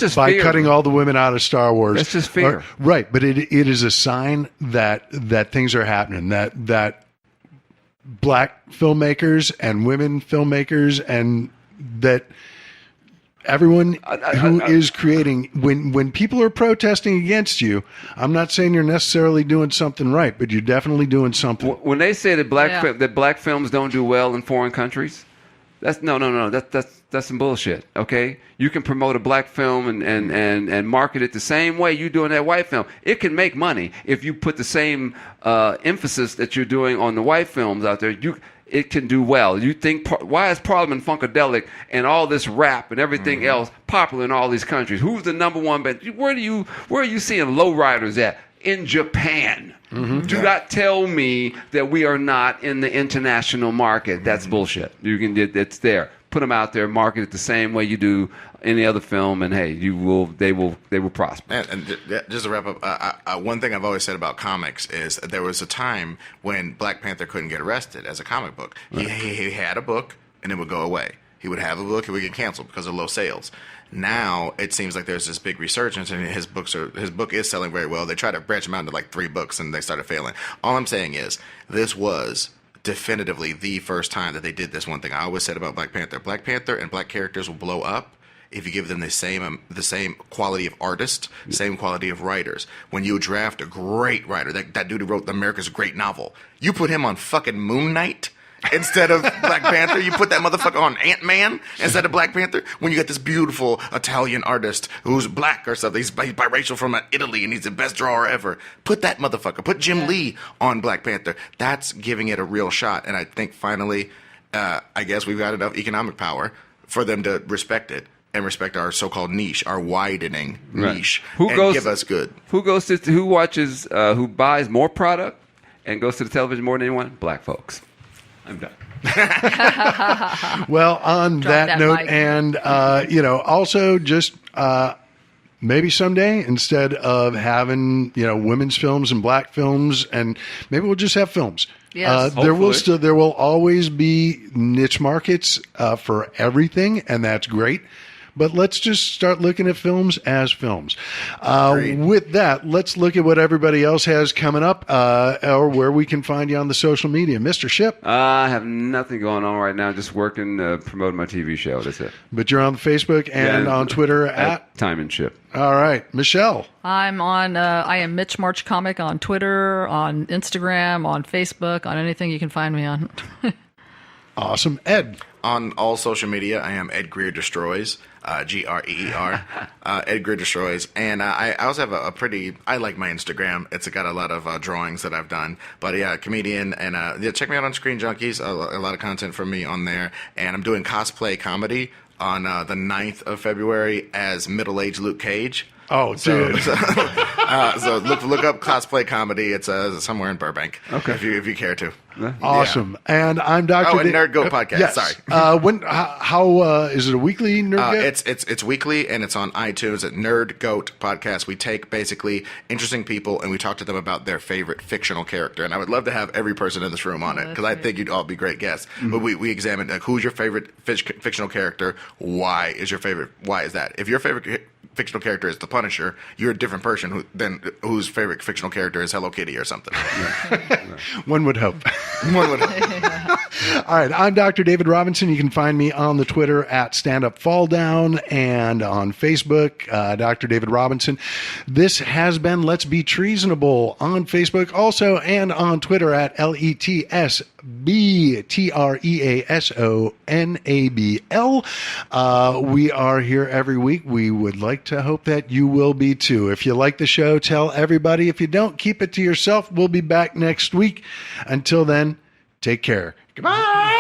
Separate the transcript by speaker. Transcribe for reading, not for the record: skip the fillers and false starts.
Speaker 1: just
Speaker 2: by
Speaker 1: fear.
Speaker 2: cutting all the women out of Star Wars.
Speaker 1: That's just fear.
Speaker 2: Right, but it is a sign that things are happening, that black filmmakers and women filmmakers and that everyone who is creating, when people are protesting against you, I'm not saying you're necessarily doing something right, but you're definitely doing something.
Speaker 1: When they say that black films don't do well in foreign countries, that's no. That's some bullshit. Okay, you can promote a black film and market it the same way you doing that white film. It can make money if you put the same emphasis that you're doing on the white films out there. It can do well. You think, why is Parliament Funkadelic and all this rap and everything else popular in all these countries? Who's the number one band? Where are you seeing lowriders at? In Japan. Do not tell me that we are not in the international market. That's bullshit. It's there. Put them out there, market it the same way you do any other film, and hey, they will prosper.
Speaker 3: And just to wrap up, one thing I've always said about comics is that there was a time when Black Panther couldn't get arrested as a comic book. Right. He had a book, and it would go away. He would have a book, it would get canceled because of low sales. Now it seems like there's this big resurgence, and his book is selling very well. They tried to branch him out into like 3 books, and they started failing. All I'm saying is this was definitively the first time that they did this one thing I always said about Black Panther. Black Panther and black characters will blow up if you give them the same quality of artist, same quality of writers. When you draft a great writer, that dude who wrote America's Great Novel, you put him on fucking Moon Knight instead of Black Panther. You put that motherfucker on Ant-Man instead of Black Panther. When you get this beautiful Italian artist who's black or something, he's biracial from Italy and he's the best drawer ever. Put that motherfucker. Put Jim Lee on Black Panther. That's giving it a real shot. And I think finally, I guess we've got enough economic power for them to respect it and respect our so-called niche, our widening niche, give us good. Who
Speaker 1: buys more product and goes to the television more than anyone? Black folks. I'm done.
Speaker 2: Well, on that note, mic. And also just maybe someday, instead of having women's films and black films, and maybe we'll just have films.
Speaker 4: Yes.
Speaker 2: There will always be niche markets for everything, and that's great. But let's just start looking at films as films. With that, let's look at what everybody else has coming up, or where we can find you on the social media. Mr. Shipp?
Speaker 1: I have nothing going on right now, just working, promoting my TV show. That's it.
Speaker 2: But you're on Facebook and on Twitter at
Speaker 1: Tymon Shipp.
Speaker 2: All right. Michelle?
Speaker 4: I'm on, I am Mitch March Comic on Twitter, on Instagram, on Facebook, on anything you can find me on.
Speaker 2: Awesome. Ed?
Speaker 3: On all social media, I am Ed Greer Destroys, Greer, Ed Greer Destroys. And I also have I like my Instagram. It's got a lot of drawings that I've done. But yeah, comedian. And check me out on Screen Junkies. A lot of content from me on there. And I'm doing cosplay comedy on the 9th of February as middle-aged Luke Cage.
Speaker 2: Oh, dude.
Speaker 3: So look up cosplay comedy. It's somewhere in Burbank. Okay. If you care to.
Speaker 2: Awesome. Yeah. And I'm Dr.
Speaker 3: and Nerd Goat podcast.
Speaker 2: Yes.
Speaker 3: Sorry.
Speaker 2: How is it a weekly Nerd Goat?
Speaker 3: It's weekly, and it's on iTunes at Nerd Goat podcast. We take basically interesting people and we talk to them about their favorite fictional character. And I would love to have every person in this room on it because I think you'd all be great guests. Mm-hmm. But we examine who's your favorite fictional character. Why is that? If your favorite fictional character is the Punisher, you're a different person than whose favorite fictional character is Hello Kitty or something.
Speaker 2: One would hope. All right, I'm Dr. David Robinson. You can find me on the Twitter at StandUpFallDown and on Facebook, Dr. David Robinson. This has been Let's Be Treasonable on Facebook also, and on Twitter at LETSBTREASONABL. We are here every week. We would like to hope that you will be too. If you like the show, tell everybody. If you don't, keep it to yourself. We'll be back next week. Until then, take care. Goodbye.